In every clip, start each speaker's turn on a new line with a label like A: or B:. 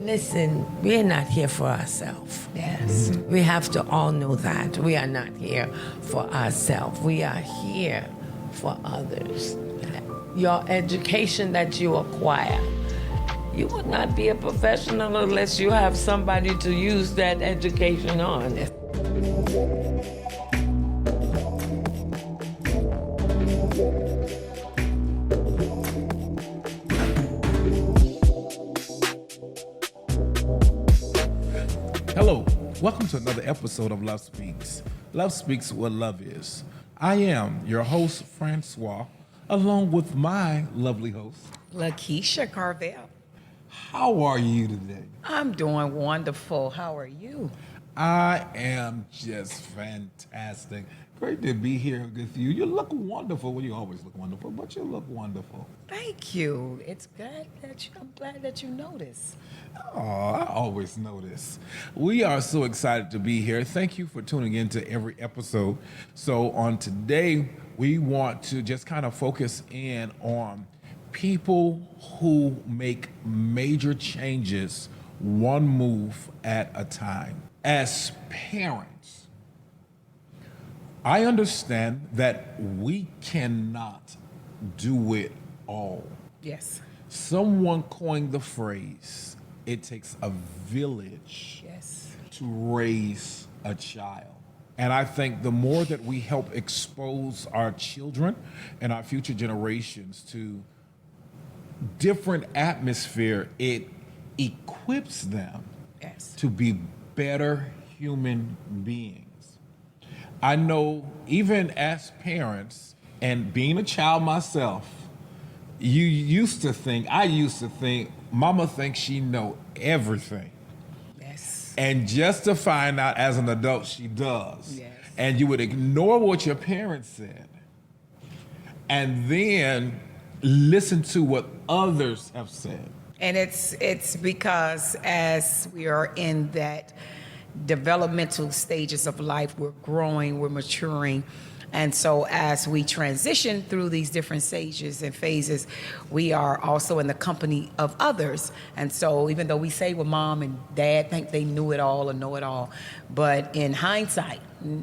A: Listen, we're not here for ourselves.
B: Yes.
A: We have to all know that. We are not here for ourselves. We are here for others. Your education that you acquire, you would not be a professional unless you have somebody to use that education on.
C: Hello, welcome to another episode of Love Speaks. Love Speaks where love is. I am your host, Francois, along with my lovely host,
B: Lakeisha Carvil.
C: How are you today?
B: I'm doing wonderful. How are you?
C: I am just fantastic. Great to be here with you. You look wonderful. Well, you always look wonderful, but you look wonderful.
B: Thank you. It's good that I'm glad that you noticed.
C: Oh, I always notice. We are so excited to be here. Thank you for tuning in to every episode. So on today, we want to just kind of focus in on people who make major changes one move at a time. As parents, I understand that we cannot do it all.
B: Yes.
C: Someone coined the phrase, it takes a village
B: Yes.
C: to raise a child. And I think the more that we help expose our children and our future generations to different atmosphere, it equips them
B: Yes.
C: to be better human beings. I know even as parents and being a child myself, I used to think, Mama thinks she know everything.
B: Yes.
C: And just to find out as an adult, she does.
B: Yes.
C: And you would ignore what your parents said and then listen to what others have said.
B: And it's because as we are in that developmental stages of life, we're growing, we're maturing. And so as we transition through these different stages and phases, we are also in the company of others. And so even though we say, well, mom and dad think they knew it all or know it all, but in hindsight,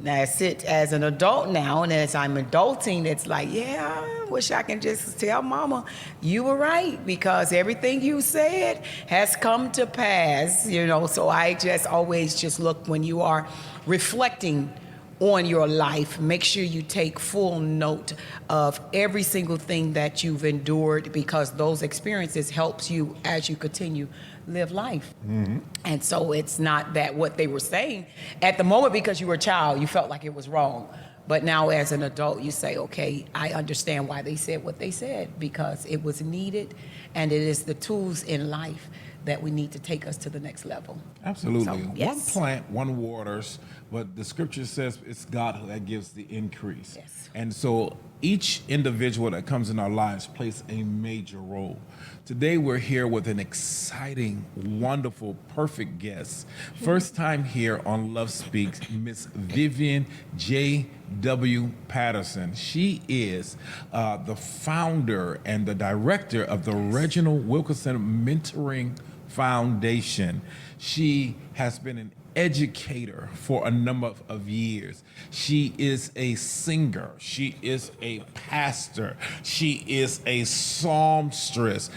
B: I sit as an adult now, and as I'm adulting, it's like, yeah, I wish I can just tell mama, you were right, because everything you said has come to pass, So I just always just look, when you are reflecting on your life, make sure you take full note of every single thing that you've endured, because those experiences helps you as you continue live life. Mm-hmm. And so it's not that what they were saying at the moment, because you were a child, you felt like it was wrong. But now as an adult, you say, okay, I understand why they said what they said, because it was needed, and it is the tools in life that we need to take us to the next level.
C: Absolutely.
B: So, yes.
C: One plant, one waters, but the scripture says it's God that gives the increase.
B: Yes.
C: And so each individual that comes in our lives plays a major role. Today we're here with an exciting, wonderful, perfect guest. First time here on Love Speaks, Miss Vivian JW Patterson. She is the founder and the director of the Reginald Wilkerson Mentoring Foundation. She has been an educator for a number of years. She is a singer. She is a pastor. She is a psalmstress.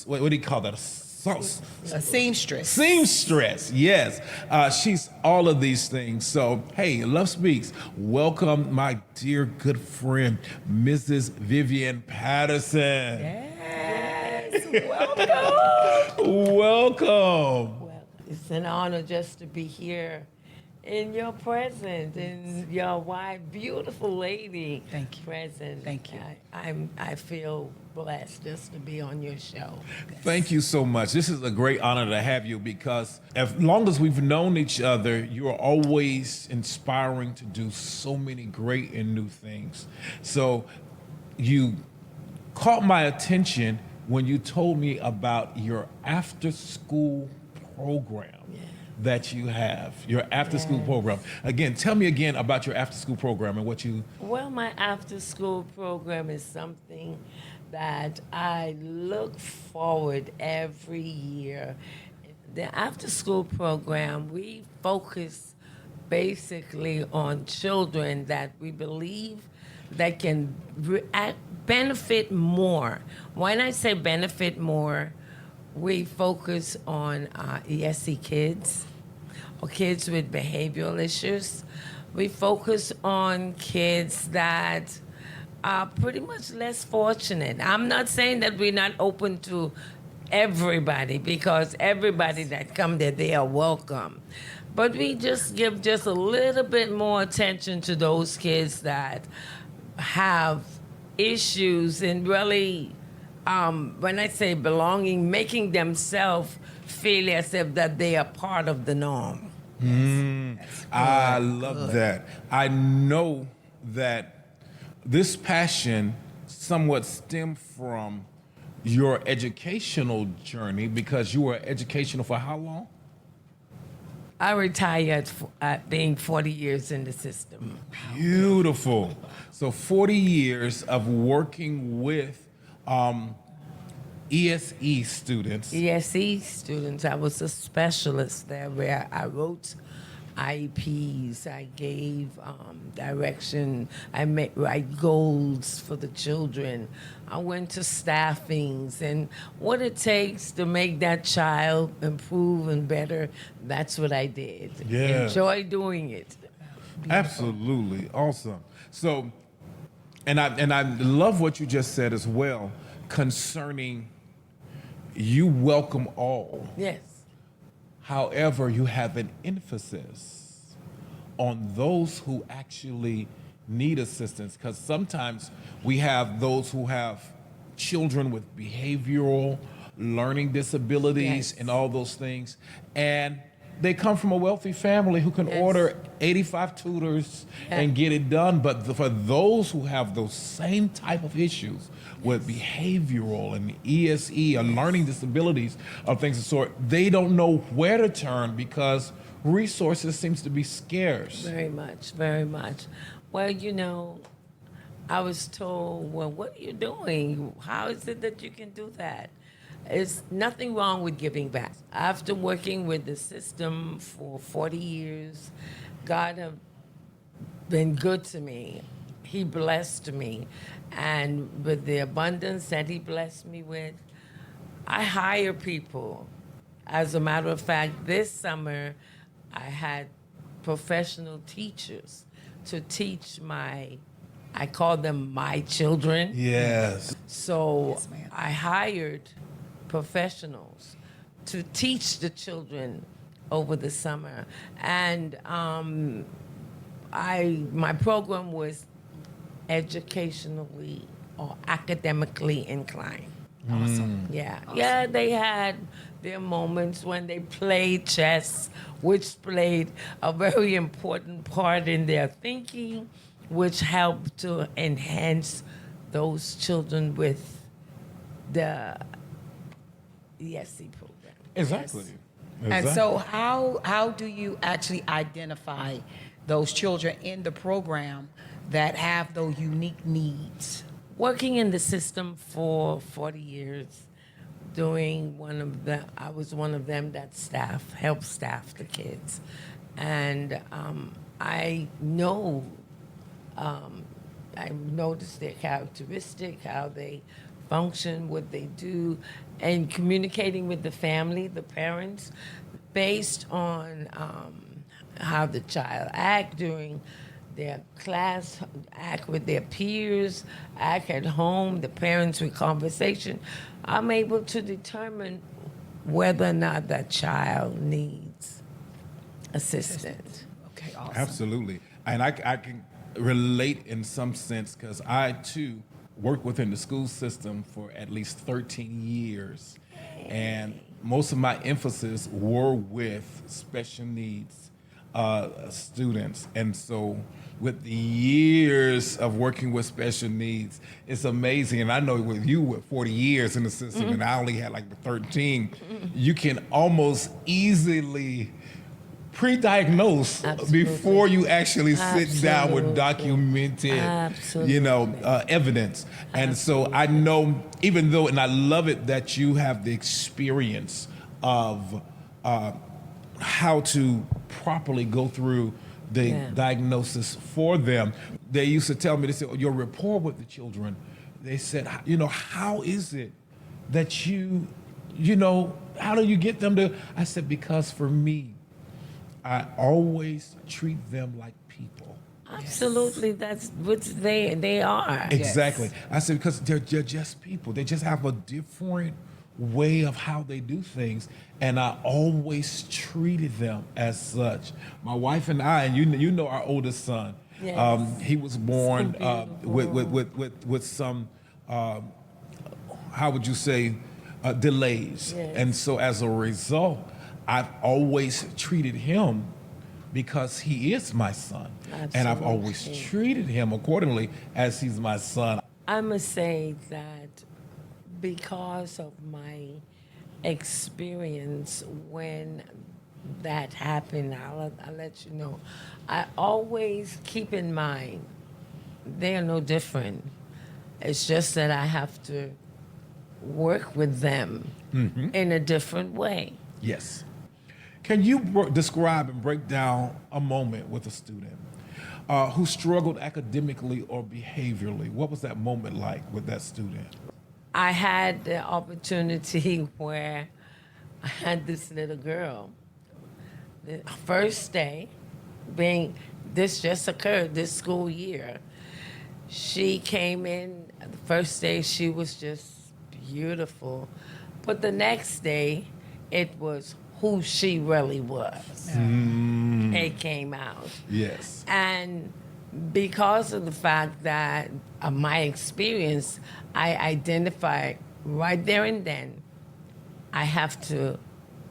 C: What do you call that?
B: A seamstress.
C: Seamstress, yes. She's all of these things. So, hey, Love Speaks, welcome my dear good friend, Mrs. Vivian Patterson.
B: Yes, welcome.
C: Welcome.
A: Well, it's an honor just to be here in your presence, in your wife, beautiful lady.
B: Thank you.
A: Present.
B: Thank you.
A: I feel blessed just to be on your show.
C: Thank you so much. This is a great honor to have you, because as long as we've known each other, you are always inspiring to do so many great and new things. So you caught my attention when you told me about your after-school program.
A: Yeah.
C: That you have, your after-school program. Again, tell me again about your after-school program and what you...
A: Well, my after-school program is something that I look forward every year. The after school program, we focus basically on children that we believe that can benefit more. When I say benefit more, we focus on ESC kids or kids with behavioral issues. We focus on kids that are pretty much less fortunate. I'm not saying that we're not open to everybody, because everybody that come there, they are welcome. But we just give just a little bit more attention to those kids that have issues and really, when I say belonging, making themselves feel as if that they are part of the norm.
C: I love that. I know that this passion somewhat stemmed from your educational journey, because you were educational for how long?
A: I retired at being 40 years in the system.
C: Beautiful. So 40 years of working with ESE students.
A: ESE students, I was a specialist there where I wrote IEPs, I gave direction, I write goals for the children. I went to staffings and what it takes to make that child improve and better, that's what I did.
C: Yeah.
A: Enjoy doing it.
C: Absolutely. Awesome. So, and I love what you just said as well concerning you welcome all.
A: Yes.
C: However, you have an emphasis on those who actually need assistance, because sometimes we have those who have children with behavioral learning disabilities
A: Yes.
C: and all those things, and they come from a wealthy family who can
A: Yes.
C: order 85 tutors and get it done. But for those who have those same type of issues with behavioral and ESE and learning disabilities or things of the sort, they don't know where to turn because resources seems to be scarce.
A: Very much, very much. Well, you know, I was told, well, what are you doing? How is it that you can do that? There's nothing wrong with giving back. After working with the system for 40 years, God have been good to me. He blessed me. And with the abundance that he blessed me with, I hire people. As a matter of fact, this summer, I had professional teachers to teach I call them my children.
C: Yes.
A: So
B: Yes, ma'am.
A: I hired professionals to teach the children over the summer. And my program was educationally or academically inclined.
B: Awesome.
A: Yeah. Yeah, they had their moments when they played chess, which played a very important part in their thinking, which helped to enhance those children with the ESC program.
C: Exactly.
B: And so how do you actually identify those children in the program that have those unique needs?
A: Working in the system for 40 years, I was one of them that helped staff the kids. And I know, I noticed their characteristic, how they function, what they do, and communicating with the family, the parents, based on how the child act during their class, act with their peers, act at home, the parents with conversation. I'm able to determine whether or not that child needs assistance.
B: Okay, awesome.
C: Absolutely. And I can relate in some sense because I, too, worked within the school system for at least 13 years. And most of my emphasis were with special needs students. And so with the years of working with special needs, it's amazing. And I know with you with 40 years in the system, and I only had like 13, you can almost easily pre-diagnose
A: Absolutely.
C: before you actually sit down with
A: Absolutely.
C: documented,
A: Absolutely.
C: evidence. And so I know, even though, and I love it that you have the experience of how to properly go through the diagnosis for them. They used to tell me, they said, your rapport with the children, they said, how is it that how do you get them to, I said, because for me, I always treat them like people.
A: Absolutely, that's what they are.
C: Exactly.
B: Yes.
C: I said, because they're just people. They just have a different way of how they do things, and I always treated them as such. My wife and I, and you know our oldest son,
A: Yes.
C: he was born
A: So beautiful.
C: with some, how would you say, delays.
A: Yes.
C: And so as a result, I've always treated him because he is my son. And I've always
A: Absolutely.
C: treated him accordingly as he's my son.
A: I must say that because of my experience when that happened, I'll let you know. I always keep in mind they are no different. It's just that I have to work with them in a different way.
C: Yes. Can you describe and break down a moment with a student who struggled academically or behaviorally? What was that moment like with that student?
A: I had the opportunity where I had this little girl. The first day, this just occurred this school year. She came in, the first day she was just beautiful. But the next day, it was who she really was. It came out.
C: Yes.
A: And because of the fact that of my experience, I identified right there and then, I have to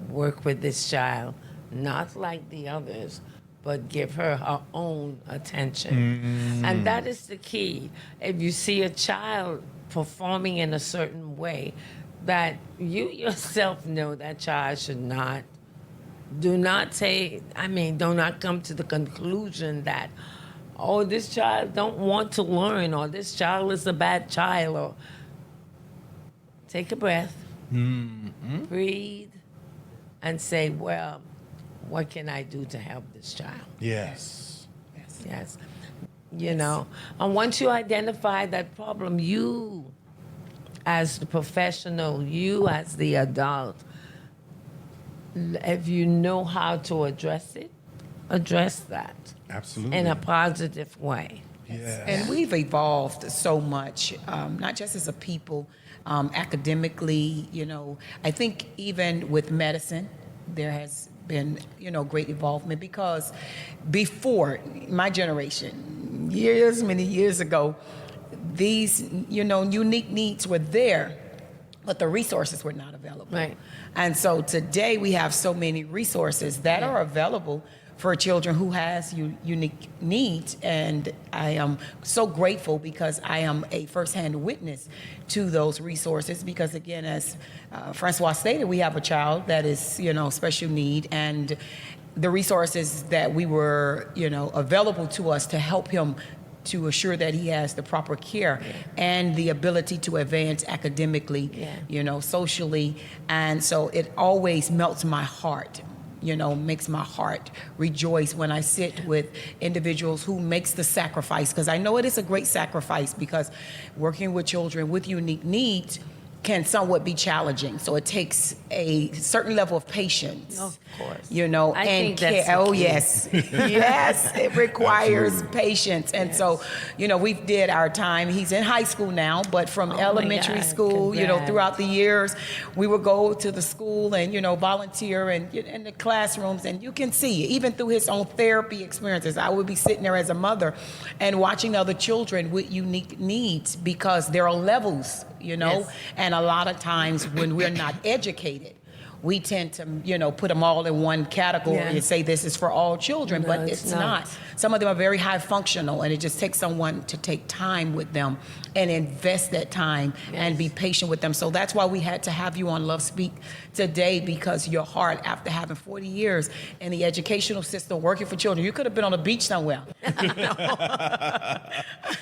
A: work with this child, not like the others, but give her own attention. And that is the key. If you see a child performing in a certain way, that you yourself know that child should not, do not come to the conclusion that, oh, this child don't want to learn, or this child is a bad child, or take a breath, breathe, and say, well, what can I do to help this child?
C: Yes.
A: Yes. You know, and once you identify that problem, you as the professional, you as the adult, if you know how to address it, address that
C: Absolutely.
A: in a positive way.
C: Yes.
B: And we've evolved so much, not just as a people, academically, I think even with medicine, there has been, great involvement, because before my generation, many years ago, these, unique needs were there, but the resources were not available.
A: Right.
B: And so today we have so many resources that are available for children who has unique needs. And I am so grateful because I am a firsthand witness to those resources, because again, as Francois stated, we have a child that is, special need, and the resources that we were, available to us to help him to assure that he has the proper care and the ability to advance academically, socially. And so it always melts my heart, makes my heart rejoice when I sit with individuals who makes the sacrifice, because I know it is a great sacrifice, because working with children with unique needs can somewhat be challenging. So it takes a certain level of patience.
A: Of course.
B: I
A: think
B: and
A: that's
B: care.
A: the
B: Oh,
A: key.
B: yes. Yes, it requires
C: Absolutely.
B: patience. And so, we did our time. He's in high school now, but from
A: my
B: elementary
A: God,
B: school,
A: congrats.
B: throughout the years, we would go to the school and, volunteer and in the classrooms. And you can see, even through his own therapy experiences, I would be sitting there as a mother and watching other children with unique needs, because there are levels,
A: Yes.
B: and a lot of times when we're not educated, we tend to, put them all in one category
A: Yeah.
B: and say this is for all children,
A: No,
B: but
A: it's
B: it's
A: not.
B: not. Some of them are very high functional, and it just takes someone to take time with them and invest that time and be patient with them. So that's why we had to have you on Love Speak today, because your heart, after having 40 years in the educational system working for children, you could have been on a beach somewhere.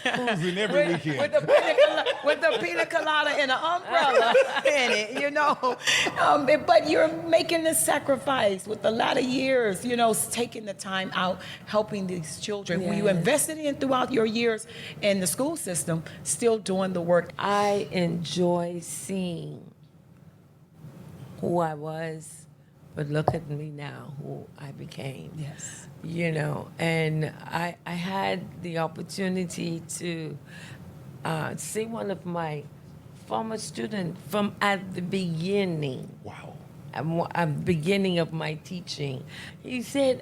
C: Cruising every weekend.
B: With the pina colada and an umbrella in it, but you're making the sacrifice with a lot of years, taking the time out, helping these children who you
A: Yes.
B: invested in throughout your years in the school system, still doing the work.
A: I enjoy seeing who I was, but look at me now, who I became.
B: Yes.
A: And I had the opportunity to see one of my former students from at the beginning.
C: Wow.
A: At the beginning of my teaching. He said,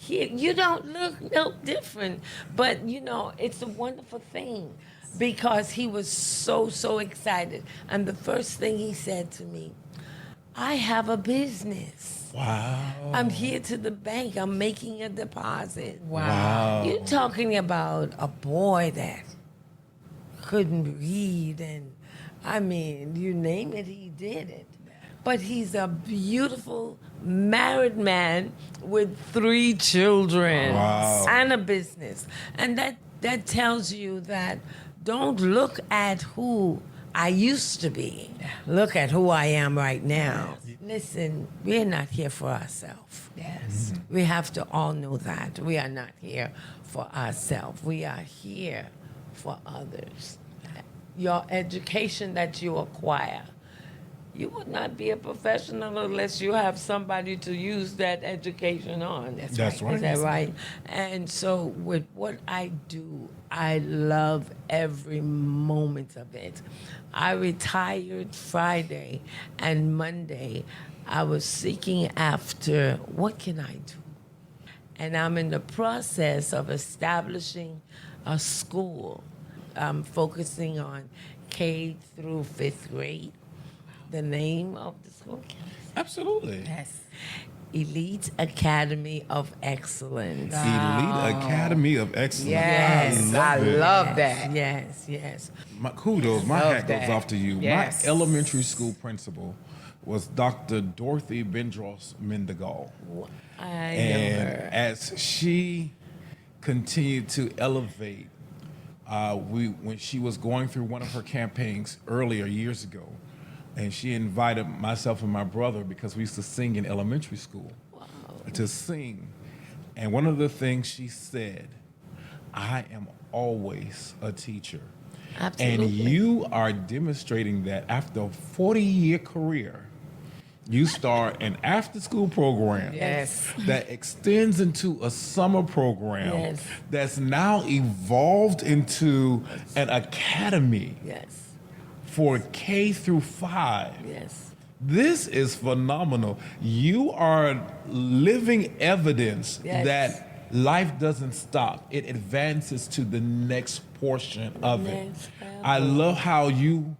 A: you don't look no different, but it's a wonderful thing, because he was so excited. And the first thing he said to me, I have a business.
C: Wow.
A: I'm here to the bank. I'm making a deposit.
C: Wow.
A: You're talking about a boy that couldn't read, and you name it, he did it. But he's a beautiful married man with 3 children
C: Wow.
A: and a business. And that tells you that don't look at who I used to be. Look at who I am right now. Listen, we're not here for ourselves.
B: Yes.
A: We have to all know that. We are not here for ourselves. We are here for others. Your education that you acquire, you would not be a professional unless you have somebody to use that education on.
C: That's right.
A: Is that right? And so with what I do, I love every moment of it. I retired Friday, and Monday I was seeking after what can I do? And I'm in the process of establishing a school. I'm focusing on K through 5th grade. The name of the school?
C: Absolutely.
B: Yes.
A: Elite Academy of Excellence.
C: Elite Academy of Excellence.
B: Yes. I
C: it.
B: love that.
A: Yes.
C: My kudos, my
B: Love
C: hat goes
B: that.
C: off to you.
B: Yes.
C: My elementary school principal was Dr. Dorothy Bendros Mendigal.
A: I
C: And
A: know her.
C: as she continued to elevate, when she was going through one of her campaigns earlier years ago, and she invited myself and my brother, because we used to sing in elementary school, to sing. And one of the things she said, I am always a teacher.
A: Absolutely.
C: And you are demonstrating that after a 40-year career, you start an after-school program
B: Yes.
C: that extends into a summer program
A: Yes.
C: that's now evolved into an academy
A: Yes.
C: for K through 5.
A: Yes.
C: This is phenomenal. You are living evidence
A: Yes.
C: that life doesn't stop. It advances to the next portion of it.
A: Next level.
C: I love how you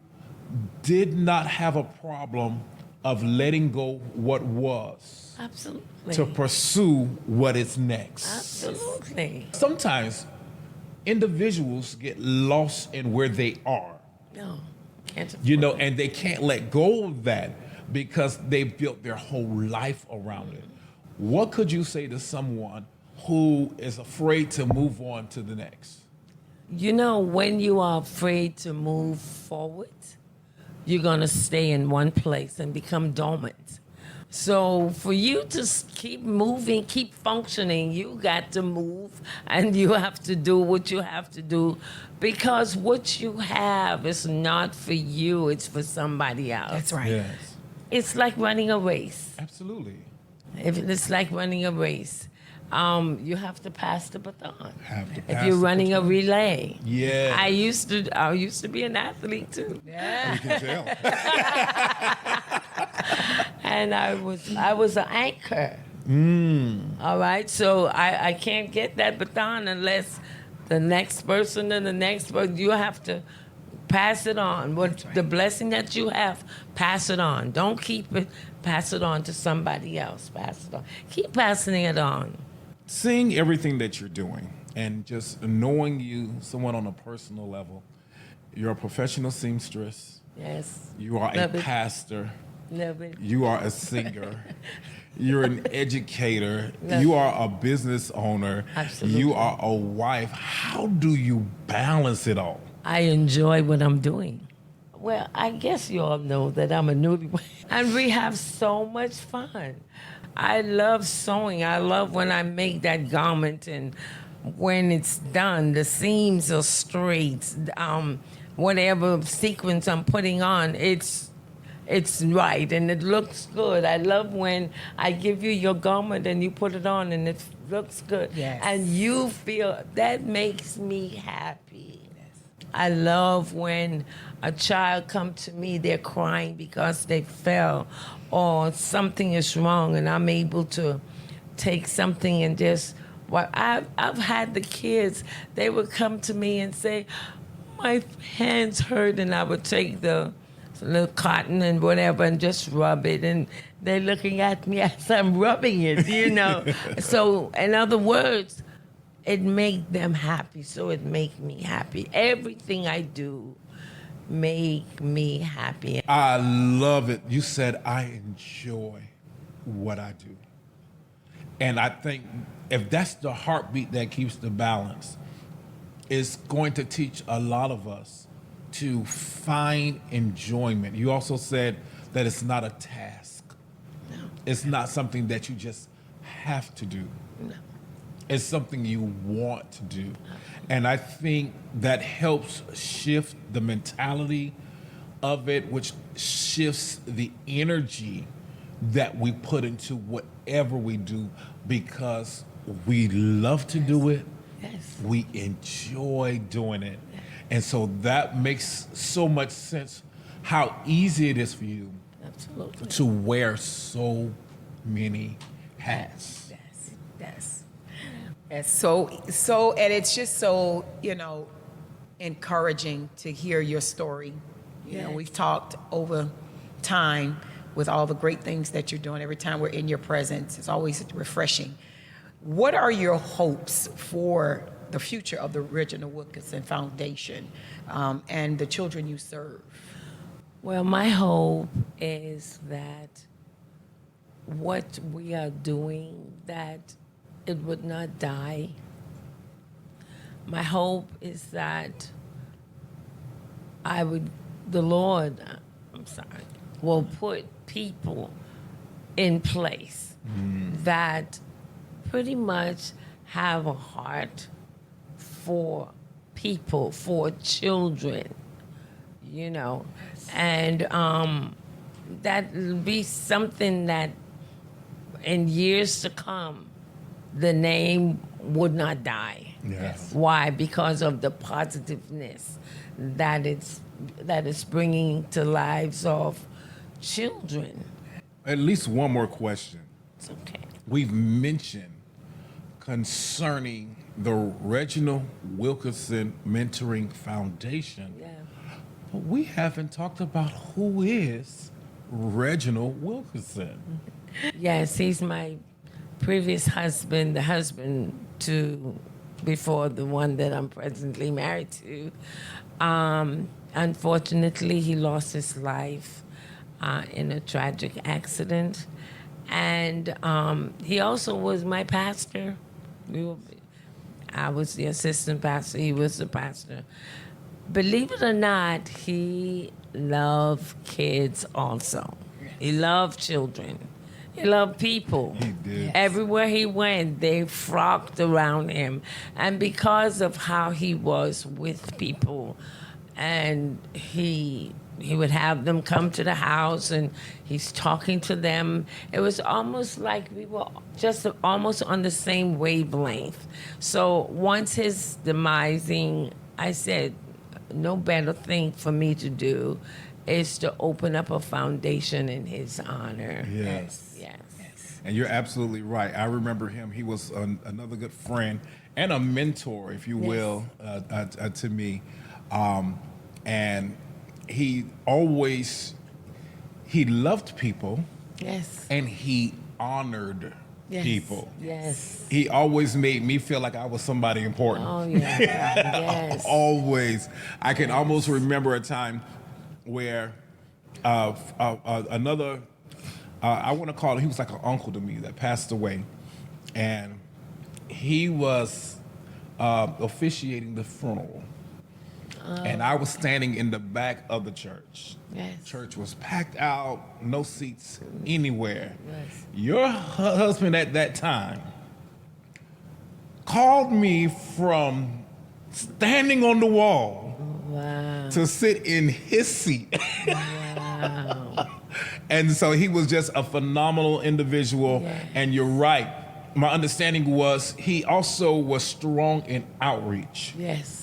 C: did not have a problem of letting go what was
A: Absolutely.
C: to pursue what is next.
A: Absolutely.
C: Sometimes individuals get lost in where they are.
A: No. Can't
C: And they can't let go of that because they built their whole life around it. What could you say to someone who is afraid to move on to the next?
A: When you are afraid to move forward, you're going to stay in one place and become dormant. So for you to keep moving, keep functioning, you got to move, and you have to do what you have to do, because what you have is not for you, it's for somebody else.
B: That's right.
C: Yes,
A: It's like running a race.
C: absolutely.
A: It's like running a race. You have to pass the baton.
C: Have to
A: If
C: pass
A: you're
C: the
A: running a
C: baton.
A: relay.
C: Yes.
A: I used to be an athlete too.
C: You can tell.
A: And I was an anchor. All right, so I can't get that baton unless the next person and the next person. You have to Pass it on. What
B: That's right.
A: the blessing that you have, pass it on. Don't keep it. Pass it on to somebody else. Pass it on. Keep passing it on.
C: Seeing everything that you're doing and just knowing you somewhat on a personal level, you're a professional seamstress.
A: Yes.
C: You are a
A: Love it.
C: pastor.
A: Love it.
C: You are a singer. You're an educator.
A: Love
C: You
A: it.
C: are a business owner.
A: Absolutely.
C: You are a wife. How do you balance it all?
A: I enjoy what I'm doing. Well, I guess you all know that I'm a newlywed, and we have so much fun. I love sewing. I love when I make that garment, and when it's done, the seams are straight. Whatever sequence I'm putting on, it's right and it looks good. I love when I give you your garment and you put it on and it looks good.
B: Yes.
A: And you feel that makes me happy. I love when a child comes to me, they're crying because they fell or something is wrong, and I'm able to take something and just, well, I've had the kids, they would come to me and say, my hands hurt, and I would take the little cotton and whatever and just rub it, and they're looking at me as I'm rubbing it, you know. So, in other words, it make them happy, so it make me happy. Everything I do make me happy.
C: I love it. You said I enjoy what I do. And I think if that's the heartbeat that keeps the balance, it's going to teach a lot of us to find enjoyment. You also said that it's not a task.
A: No.
C: It's not something that you just have to do.
A: No.
C: It's something you want to do. And I think that helps shift the mentality of it, which shifts the energy that we put into whatever we do, because we love to do it.
A: Yes.
C: We enjoy doing it. And so that makes so much sense how easy it is for you
A: Absolutely.
C: to wear so many hats.
B: Yes. Yes. So, and it's just so, encouraging to hear your story. You know,
A: Yes.
B: we've talked over time with all the great things that you're doing. Every time we're in your presence, it's always refreshing. What are your hopes for the future of the Reginald Wilkerson Foundation and the children you serve?
A: Well, my hope is that what we are doing, that it would not die. My hope is that the Lord, will put people in place that pretty much have a heart for people, for children, and that will be something that in years to come, the name would not die.
C: Yes.
A: Why? Because of the positiveness that it's bringing to lives of children.
C: At least one more question.
A: It's okay.
C: We've mentioned concerning the Reginald Wilkerson Mentoring Foundation,
A: Yeah.
C: but we haven't talked about who is Reginald Wilkerson.
A: Yes, he's my previous husband, the husband before the one that I'm presently married to. Unfortunately, he lost his life in a tragic accident. And he also was my pastor. I was the assistant pastor. He was the pastor. Believe it or not, he loved kids also. He loved children. He loved people.
C: He did.
A: Everywhere he went, they flocked around him. And because of how he was with people, and he would have them come to the house and he's talking to them. It was almost like we were just almost on the same wavelength. So once his demising, I said, no better thing for me to do is to open up a foundation in his honor.
C: Yes.
A: Yes.
C: And you're absolutely right. I remember him. He was another good friend and a mentor, if you will, to me. and he loved people,
A: Yes.
C: and he honored
A: Yes.
C: people.
A: Yes.
C: He always made me feel like I was somebody important.
A: Oh, yeah. Yes.
C: Always. I can almost remember a time where another, I want to call him, he was like an uncle to me that passed away. And he was officiating the funeral. And I was standing in the back of the church.
A: Yes.
C: Church was packed out, no seats anywhere.
A: Yes.
C: Your husband at that time called me from standing on the wall
A: Wow.
C: to sit in his seat.
A: Wow.
C: And so he was just a phenomenal individual.
A: Yeah.
C: And you're right. My understanding was he also was strong in outreach.
A: Yes.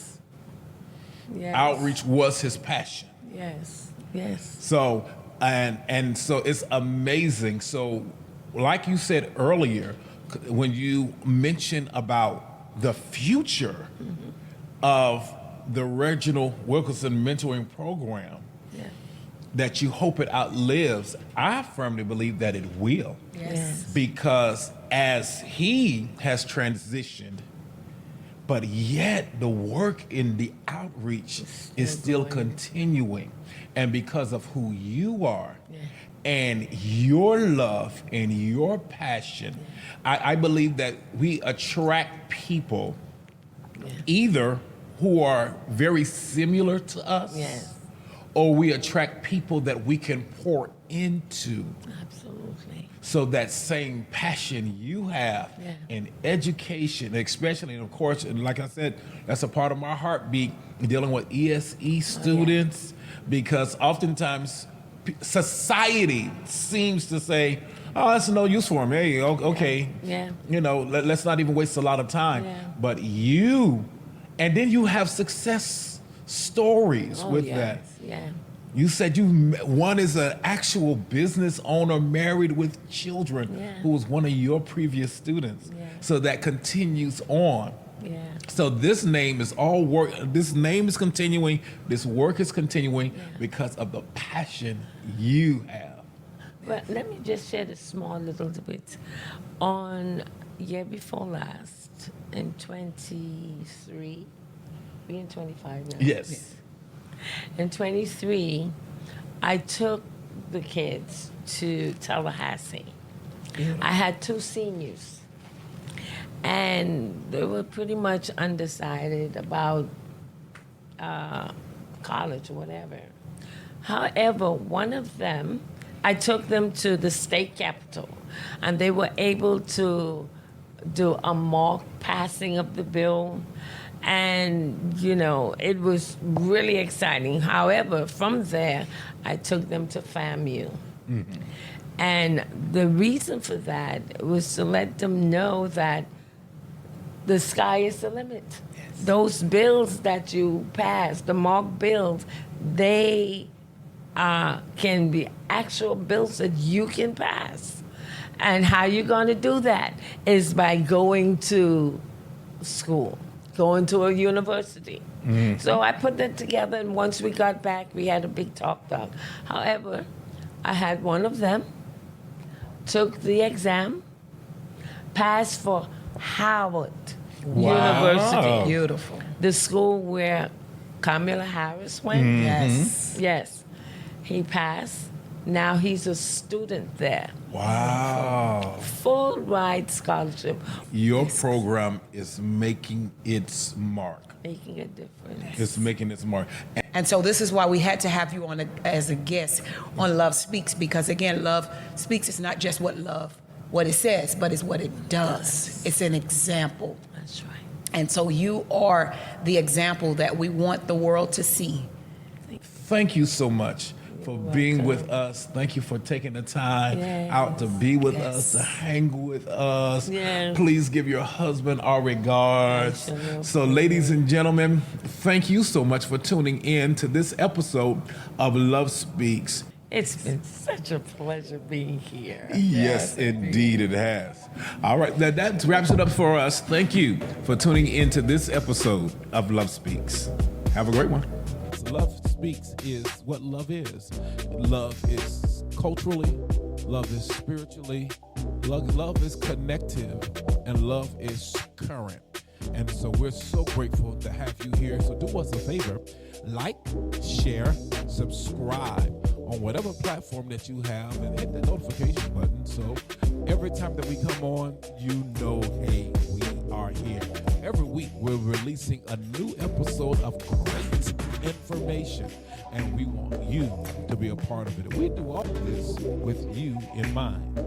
A: Yes.
C: Outreach was his passion.
A: Yes. Yes.
C: So and so it's amazing. So like you said earlier, when you mentioned about the future of the Reginald Wilkerson Mentoring Program,
A: Yeah.
C: that you hope it outlives, I firmly believe that it will.
A: Yes.
C: Because as he has transitioned, but yet the work in the outreach is still continuing. And because of who you are and your love and your passion, I believe that we attract people either who are very similar to us,
A: Yes.
C: or we attract people that we can pour into.
A: Absolutely.
C: So that same passion you have in education, especially, and of course, and like I said, that's a part of my heartbeat, dealing with ESE students, because oftentimes society seems to say, oh, that's no use for them. Hey, okay,
A: Yeah.
C: you know, let's not even waste a lot of time.
A: Yeah.
C: But you, and then you have success stories with that.
A: Yeah.
C: You said one is an actual business owner married with children who was one of your previous students.
A: Yeah.
C: So that continues on.
A: Yeah.
C: So this name is all work. This name is continuing. This work is continuing because of the passion you have.
A: But let me just share a small little bit. On year before last, in 23, we in 25 now.
C: Yes.
A: In 23, I took the kids to Tallahassee. I had 2 seniors, and they were pretty much undecided about college or whatever. However, one of them, I took them to the state capitol, and they were able to do a mock passing of the bill. And, you know, it was really exciting. However, from there, I took them to FAMU. And the reason for that was to let them know that the sky is the limit. Those bills that you pass, the mock bills, they can be actual bills that you can pass. And how you're going to do that is by going to school, going to a university. So I put that together, and once we got back, we had a big talk. However, I had one of them, took the exam, passed for Howard University,
B: Beautiful.
A: the school where Kamala Harris went.
B: Yes.
A: Yes, he passed. Now he's a student there.
C: Wow.
A: Full ride scholarship,
C: Your program is making its mark.
A: making a difference.
C: It's making its mark.
B: And so this is why we had to have you on as a guest on Love Speaks, because again, Love Speaks is not just what it says, but it's what it does. It's an example.
A: That's right.
B: And so you are the example that we want the world to see.
C: Thank you so much for being with us. Thank you for taking the time out to be with us, to hang with us.
A: Yes.
C: Please give your husband our regards.
A: I shall.
C: So, ladies and gentlemen, thank you so much for tuning in to this episode of Love Speaks.
A: It's been such a pleasure being here.
C: Yes, indeed it has. All right, that wraps it up for us. Thank you for tuning in to this episode of Love Speaks. Have a great one. Love Speaks is what love is. Love is culturally, love is spiritually, love is connective, and love is current. And so we're so grateful to have you here. So do us a favor, like, share, subscribe on whatever platform that you have, and hit the notification button. So every time that we come on, you know, hey, we are here. Every week we're releasing a new episode of great information, and we want you to be a part of it. And we do all of this with you in mind.